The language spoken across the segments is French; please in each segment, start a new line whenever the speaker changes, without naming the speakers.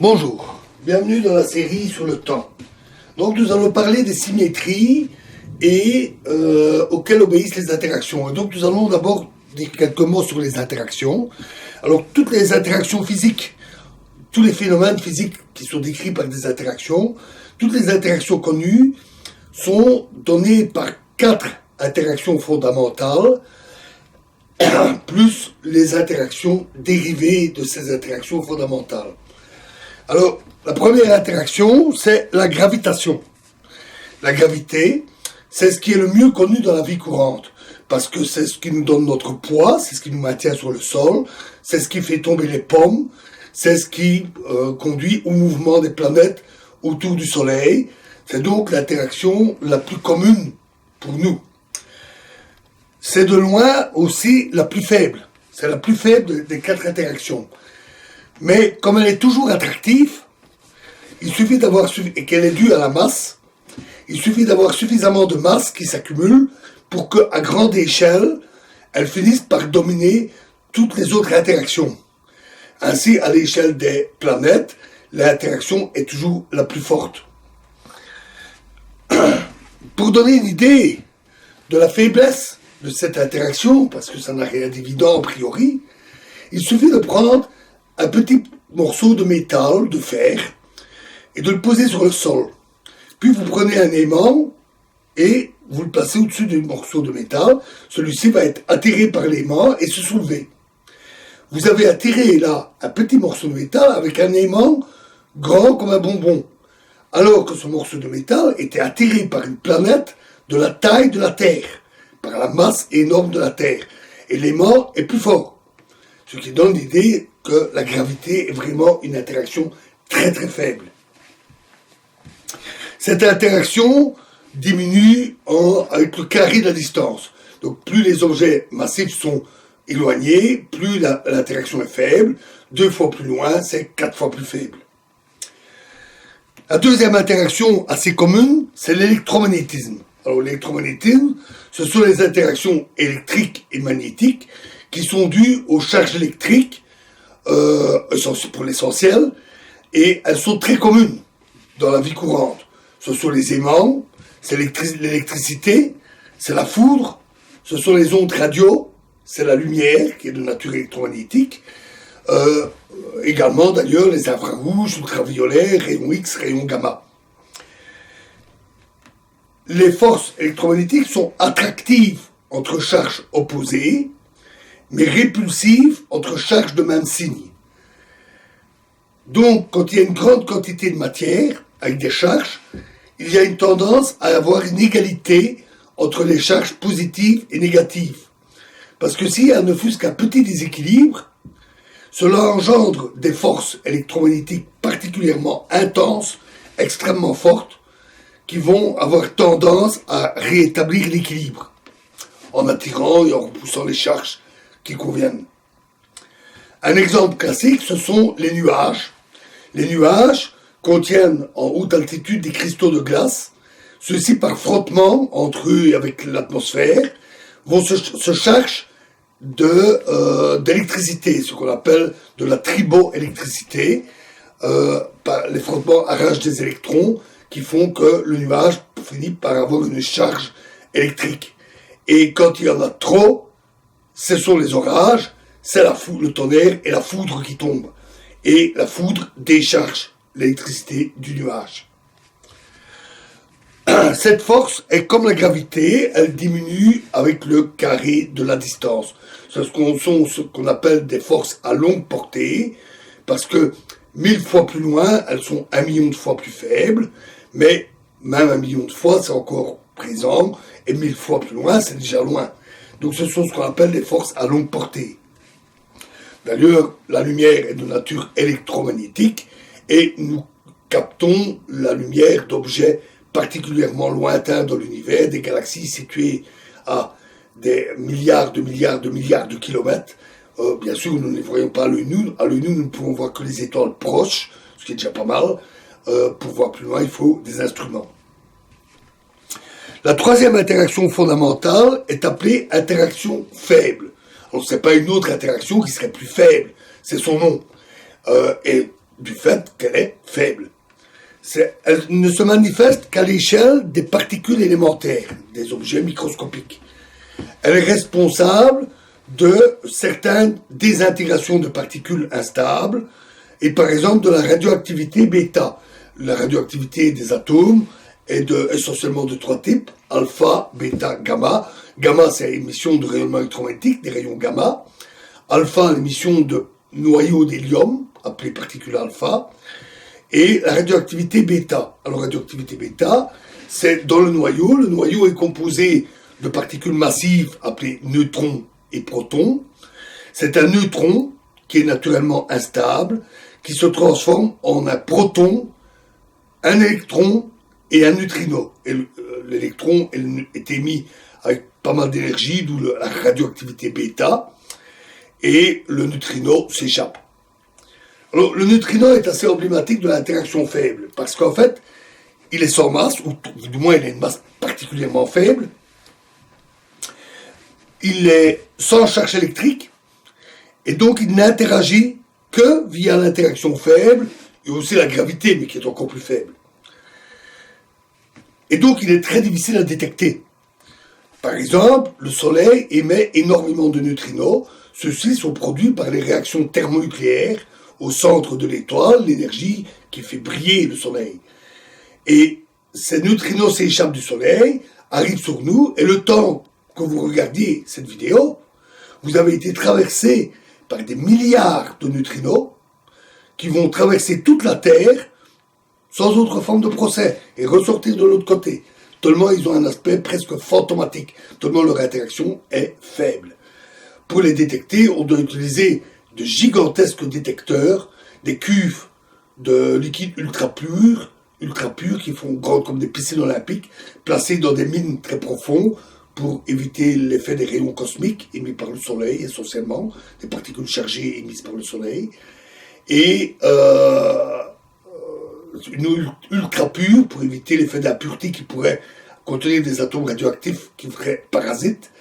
Bonjour, bienvenue dans la série sur le temps. Donc nous allons parler des symétries et auxquelles obéissent les interactions. Et donc nous allons d'abord dire quelques mots sur les interactions. Alors toutes les interactions physiques, tous les phénomènes physiques qui sont décrits par des interactions, toutes les interactions connues sont données par 4 interactions fondamentales, plus les interactions dérivées de ces interactions fondamentales. Alors, la première interaction, c'est la gravitation. La gravité, c'est ce qui est le mieux connu dans la vie courante, parce que c'est ce qui nous donne notre poids, c'est ce qui nous maintient sur le sol, c'est ce qui fait tomber les pommes, c'est ce qui conduit au mouvement des planètes autour du Soleil. C'est donc l'interaction la plus commune pour nous. C'est de loin aussi la plus faible. C'est la plus faible des 4 interactions. Mais comme elle est toujours attractive, il suffit d'avoir et qu'elle est due à la masse, il suffit d'avoir suffisamment de masse qui s'accumule pour qu'à grande échelle, elle finisse par dominer toutes les autres interactions. Ainsi, à l'échelle des planètes, l'interaction est toujours la plus forte. Pour donner une idée de la faiblesse de cette interaction, parce que ça n'a rien d'évident a priori, il suffit de prendre un petit morceau de métal, de fer, et de le poser sur le sol. Puis vous prenez un aimant et vous le placez au-dessus d'un morceau de métal. Celui-ci va être attiré par l'aimant et se soulever. Vous avez attiré là un petit morceau de métal avec un aimant grand comme un bonbon, alors que ce morceau de métal était attiré par une planète de la taille de la Terre, par la masse énorme de la Terre. Et l'aimant est plus fort. Ce qui donne l'idée que la gravité est vraiment une interaction très très faible. Cette interaction diminue avec le carré de la distance. Donc plus les objets massifs sont éloignés, plus l'interaction est faible. 2 fois plus loin, c'est 4 fois plus faible. La deuxième interaction assez commune, c'est l'électromagnétisme. Alors l'électromagnétisme, ce sont les interactions électriques et magnétiques qui sont dues aux charges électriques pour l'essentiel, et elles sont très communes dans la vie courante. Ce sont les aimants, c'est l'électricité, c'est la foudre, ce sont les ondes radio, c'est la lumière qui est de nature électromagnétique, également d'ailleurs les infrarouges, ultraviolets, rayons X, rayons gamma. Les forces électromagnétiques sont attractives entre charges opposées, mais répulsives entre charges de même signe. Donc, quand il y a une grande quantité de matière, avec des charges, il y a une tendance à avoir une égalité entre les charges positives et négatives. Parce que s'il y a ne fût-ce qu'un petit déséquilibre, cela engendre des forces électromagnétiques particulièrement intenses, extrêmement fortes, qui vont avoir tendance à rétablir l'équilibre, en attirant et en repoussant les charges qui conviennent. Un exemple classique, ce sont les nuages. Les nuages contiennent en haute altitude des cristaux de glace. Ceux-ci, par frottement entre eux et avec l'atmosphère, vont se charger d'électricité, ce qu'on appelle de la triboélectricité. Les frottements arrachent des électrons qui font que le nuage finit par avoir une charge électrique. Et quand il y en a trop, ce sont les orages, c'est le tonnerre et la foudre qui tombent. Et la foudre décharge l'électricité du nuage. Cette force est comme la gravité, elle diminue avec le carré de la distance. Ce sont ce qu'on appelle des forces à longue portée, parce que 1000 fois plus loin, elles sont 1 million de fois plus faibles, mais même 1 million de fois, c'est encore présent, et 1000 fois plus loin, c'est déjà loin. Donc ce sont ce qu'on appelle des forces à longue portée. D'ailleurs, la lumière est de nature électromagnétique, et nous captons la lumière d'objets particulièrement lointains dans l'univers, des galaxies situées à des milliards de kilomètres. Bien sûr, nous ne les voyons pas à l'œil nu. À l'œil nu, nous ne pouvons voir que les étoiles proches, ce qui est déjà pas mal. Pour voir plus loin, il faut des instruments. La troisième interaction fondamentale est appelée interaction faible. Alors, ce n'est pas une autre interaction qui serait plus faible, c'est son nom. Et du fait qu'elle Elle ne se manifeste qu'à l'échelle des particules élémentaires, des objets microscopiques. Elle est responsable de certaines désintégrations de particules instables, et par exemple de la radioactivité bêta. La radioactivité des atomes est essentiellement de 3 types, alpha, bêta, gamma. Gamma, c'est l'émission de rayonnement électromagnétique, des rayons gamma. Alpha, l'émission de noyaux d'hélium, appelés particules alpha. Et la radioactivité bêta. Alors, radioactivité bêta, c'est dans le noyau. Le noyau est composé de particules massives appelées neutrons et protons. C'est un neutron qui est naturellement instable, qui se transforme en un proton, un électron et un neutrino. Et l'électron est émis avec pas mal d'énergie, d'où la radioactivité bêta, et le neutrino s'échappe. Alors, le neutrino est assez emblématique de l'interaction faible, parce qu'en fait, il est sans masse, ou du moins il a une masse particulièrement faible, il est sans charge électrique, et donc il n'interagit que via l'interaction faible, et aussi la gravité, mais qui est encore plus faible. Et donc il est très difficile à détecter. Par exemple, le Soleil émet énormément de neutrinos. Ceux-ci sont produits par les réactions thermonucléaires au centre de l'étoile, l'énergie qui fait briller le Soleil. Et ces neutrinos s'échappent du Soleil, arrivent sur nous, et le temps que vous regardiez cette vidéo, vous avez été traversé par des milliards de neutrinos qui vont traverser toute la Terre sans autre forme de procès et ressortir de l'autre côté. Tellement ils ont un aspect presque fantomatique, tellement leur interaction est faible. Pour les détecter, on doit utiliser de gigantesques détecteurs, des cuves de liquide ultra pur qui font grandes comme des piscines olympiques, placées dans des mines très profondes pour éviter l'effet des rayons cosmiques émis par le Soleil, essentiellement, des particules chargées émises par le Soleil, et une ultra pure pour éviter l'effet d'impureté qui pourrait contenir des atomes radioactifs qui feraient parasites,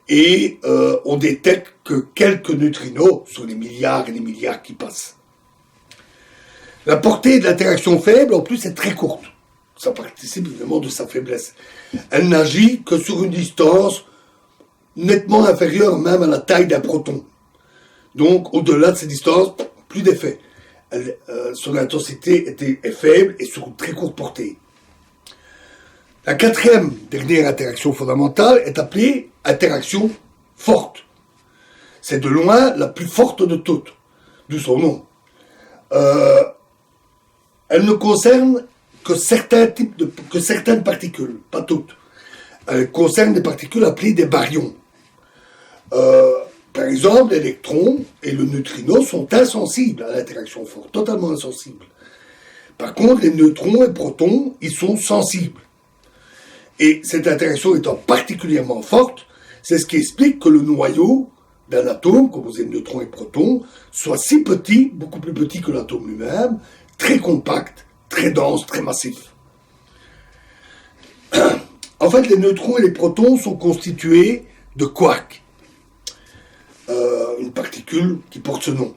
et on détecte que quelques neutrinos sur les milliards et les milliards qui passent. La portée de l'interaction faible, en plus, est très courte. Ça participe évidemment de sa faiblesse. Elle n'agit que sur une distance nettement inférieure même à la taille d'un proton. Donc, au-delà de ces distances, plus d'effet. Son intensité est faible et sur une très courte portée. La quatrième dernière interaction fondamentale est appelée interaction forte. C'est de loin la plus forte de toutes, d'où son nom. Elle ne concerne que certaines particules, pas toutes. Elle concerne des particules appelées des baryons. Par exemple, l'électron et le neutrino sont insensibles à l'interaction forte, totalement insensibles. Par contre, les neutrons et protons, ils sont sensibles. Et cette interaction étant particulièrement forte, c'est ce qui explique que le noyau d'un atome, composé de neutrons et protons, soit si petit, beaucoup plus petit que l'atome lui-même, très compact, très dense, très massif. En fait, les neutrons et les protons sont constitués de quarks, une particule qui porte ce nom.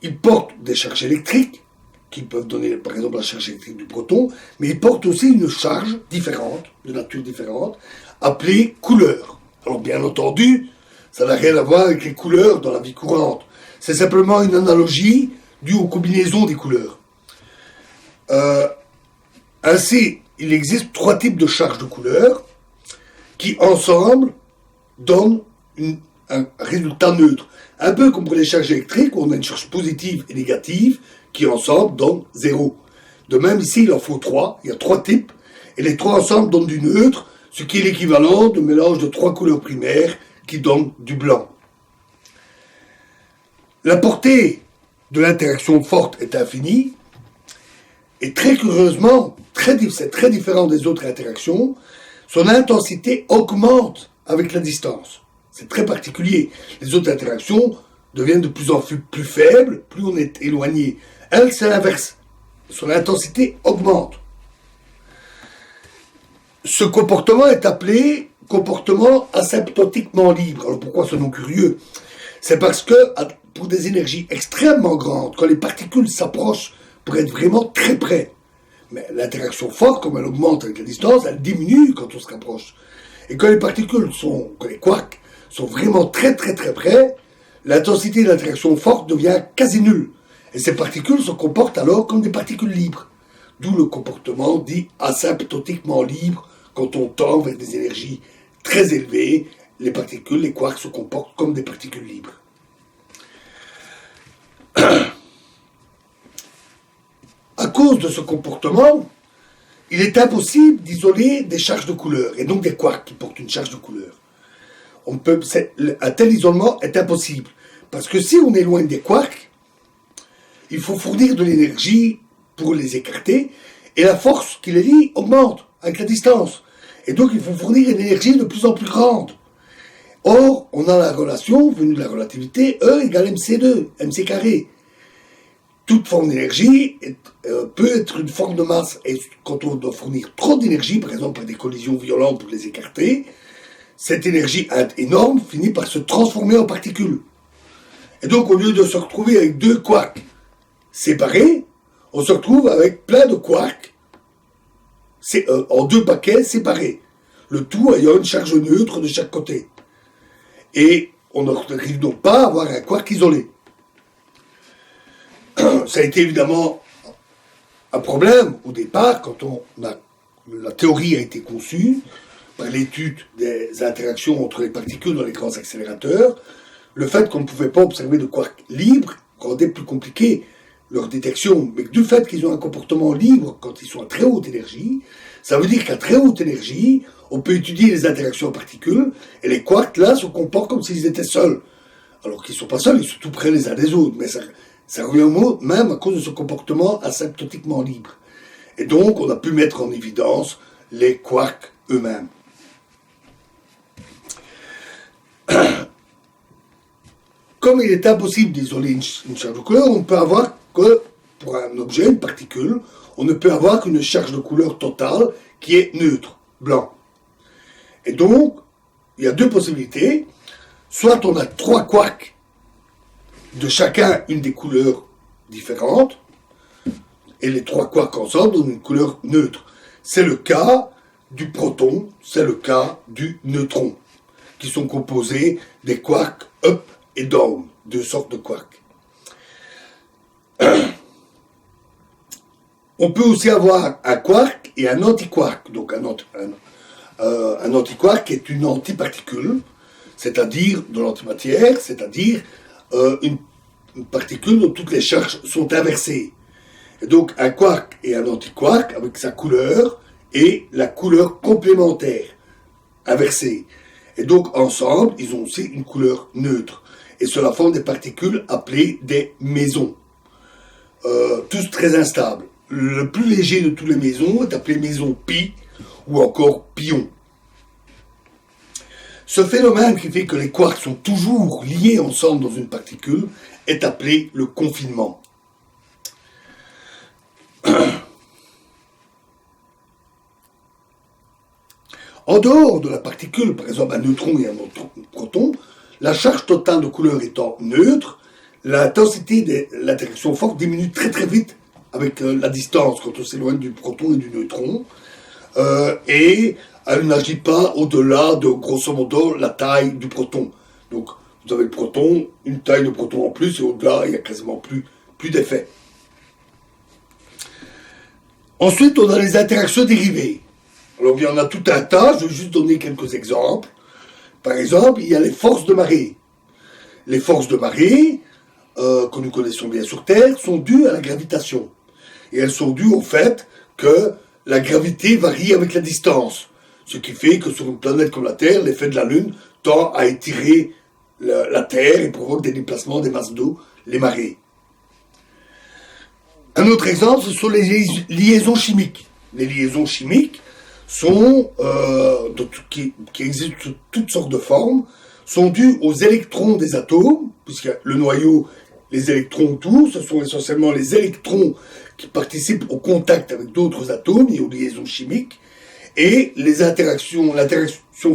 Ils portent des charges électriques, qui peuvent donner par exemple la charge électrique du proton, mais ils portent aussi une charge différente, de nature différente, appelée couleur. Alors bien entendu, ça n'a rien à voir avec les couleurs dans la vie courante. C'est simplement une analogie due aux combinaisons des couleurs. Ainsi, il existe 3 types de charges de couleurs qui ensemble donnent un résultat neutre. Un peu comme pour les charges électriques, où on a une charge positive et négative qui ensemble donnent 0. De même ici, il en faut 3, il y a 3 types, et les 3 ensemble donnent du neutre, ce qui est l'équivalent de mélange de 3 couleurs primaires qui donnent du blanc. La portée de l'interaction forte est infinie, et très curieusement, c'est très différent des autres interactions, son intensité augmente avec la distance. C'est très particulier. Les autres interactions deviennent de plus en plus faibles, plus on est éloigné. Elle, c'est l'inverse. Son intensité augmente. Ce comportement est appelé comportement asymptotiquement libre. Alors pourquoi ce nom curieux ? C'est parce que, pour des énergies extrêmement grandes, quand les particules s'approchent pour être vraiment très près. Mais l'interaction forte, comme elle augmente avec la distance, elle diminue quand on se rapproche. Et quand les particules quand les quarks sont vraiment très très très près, l'intensité de l'interaction forte devient quasi nulle. Et ces particules se comportent alors comme des particules libres. D'où le comportement dit asymptotiquement libre quand on tend vers des énergies très élevées. Les particules, les quarks se comportent comme des particules libres. À cause de ce comportement, il est impossible d'isoler des charges de couleur, et donc des quarks qui portent une charge de couleur. Un tel isolement est impossible, parce que si on éloigne des quarks, il faut fournir de l'énergie pour les écarter, et la force qui les lie augmente avec la distance. Et donc il faut fournir une énergie de plus en plus grande. Or, on a la relation, venue de la relativité, E égale mc2, mc carré. Toute forme d'énergie peut être une forme de masse. Et quand on doit fournir trop d'énergie, par exemple par des collisions violentes pour les écarter, cette énergie énorme finit par se transformer en particules. Et donc, au lieu de se retrouver avec deux quarks séparés, on se retrouve avec plein de quarks en deux paquets séparés. Le tout ayant une charge neutre de chaque côté. Et on n'arrive donc pas à avoir un quark isolé. Ça a été évidemment un problème au départ quand la théorie a été conçue par l'étude des interactions entre les particules dans les grands accélérateurs. Le fait qu'on ne pouvait pas observer de quarks libres rendait plus compliqué leur détection, mais du fait qu'ils ont un comportement libre quand ils sont à très haute énergie, ça veut dire qu'à très haute énergie, on peut étudier les interactions en particules, et les quarks là se comportent comme s'ils étaient seuls. Alors qu'ils ne sont pas seuls, ils sont tout près les uns des autres, mais ça revient au mot même à cause de ce comportement asymptotiquement libre. Et donc, on a pu mettre en évidence les quarks eux-mêmes. Comme il est impossible d'isoler une charge de couleur, on peut avoir que, pour un objet, une particule, on ne peut avoir qu'une charge de couleur totale qui est neutre, blanc. Et donc, il y a deux possibilités. Soit on a trois quarks de chacun une des couleurs différentes, et les trois quarks ensemble donnent une couleur neutre. C'est le cas du proton, c'est le cas du neutron, qui sont composés des quarks up et down, deux sortes de quarks. On peut aussi avoir un quark et un antiquark. Donc un antiquark est une antiparticule, c'est-à-dire de l'antimatière, c'est-à-dire une particule dont toutes les charges sont inversées. Et donc un quark et un antiquark avec sa couleur et la couleur complémentaire, inversée. Et donc ensemble, ils ont aussi une couleur neutre. Et cela forme des particules appelées des mésons. Tous très instables. Le plus léger de tous les mésons est appelé méson pi ou encore pion. Ce phénomène qui fait que les quarks sont toujours liés ensemble dans une particule est appelé le confinement. En dehors de la particule, par exemple un neutron et un proton, la charge totale de couleur étant neutre, l'intensité de l'interaction forte diminue très très vite avec la distance quand on s'éloigne du proton et du neutron, et elle n'agit pas au-delà de grosso modo la taille du proton. Donc vous avez le proton, une taille de proton en plus, et au-delà il n'y a quasiment plus d'effet. Ensuite on a les interactions dérivées. Alors il y en a tout un tas, je vais juste donner quelques exemples. Par exemple, il y a les forces de marée. Les forces de marée, que nous connaissons bien sur Terre, sont dues à la gravitation. Et elles sont dues au fait que la gravité varie avec la distance. Ce qui fait que sur une planète comme la Terre, l'effet de la Lune tend à étirer la Terre et provoque des déplacements des masses d'eau, les marées. Un autre exemple, ce sont les liaisons chimiques. Les liaisons chimiques sont, qui existent sous toutes sortes de formes, sont dues aux électrons des atomes, puisque le noyau, les électrons tous, ce sont essentiellement les électrons qui participent au contact avec d'autres atomes et aux liaisons chimiques, et l'interaction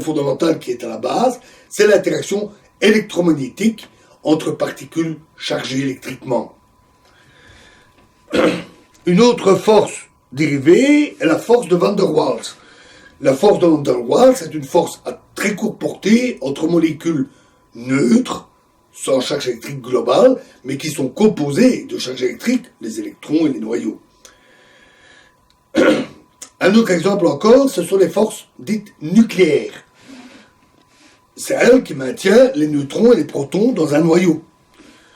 fondamentale qui est à la base, c'est l'interaction électromagnétique entre particules chargées électriquement. Une autre force dérivée est la force de Van der Waals. La force de Van der Waals est une force à très courte portée entre molécules neutres, sans charge électrique globale, mais qui sont composées de charges électriques, les électrons et les noyaux. Un autre exemple encore, ce sont les forces dites nucléaires. C'est elle qui maintient les neutrons et les protons dans un noyau.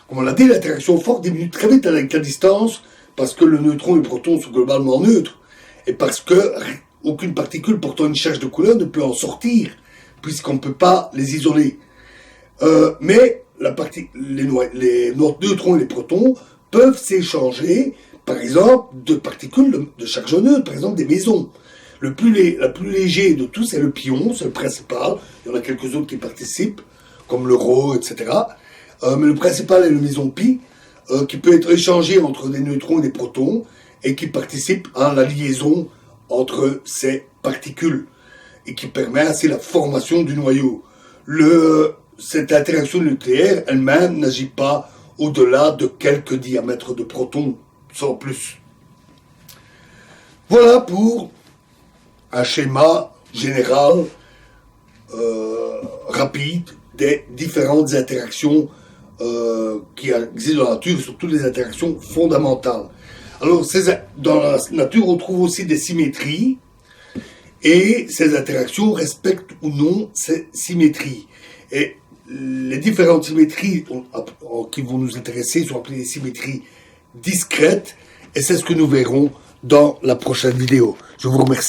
Comme on l'a dit, l'interaction forte diminue très vite avec la distance, parce que le neutron et le proton sont globalement neutres, et parce que aucune particule portant une charge de couleur ne peut en sortir, puisqu'on ne peut pas les isoler. Mais les neutrons et les protons peuvent s'échanger, par exemple, de particules de charge neutre, par exemple des mésons. La plus léger de tous, c'est le pion, c'est le principal. Il y en a quelques autres qui participent, comme le rho, etc. Mais le principal est le méson pi, qui peut être échangé entre des neutrons et des protons, et qui participe à la liaison entre ces particules, et qui permet ainsi la formation du noyau. Cette interaction nucléaire elle-même n'agit pas au-delà de quelques diamètres de protons, sans plus. Voilà pour un schéma général rapide des différentes interactions qui existent dans la nature, surtout les interactions fondamentales. Alors, dans la nature, on trouve aussi des symétries, et ces interactions respectent ou non ces symétries. Et les différentes symétries qui vont nous intéresser sont appelées des symétries discrètes, et c'est ce que nous verrons dans la prochaine vidéo. Je vous remercie.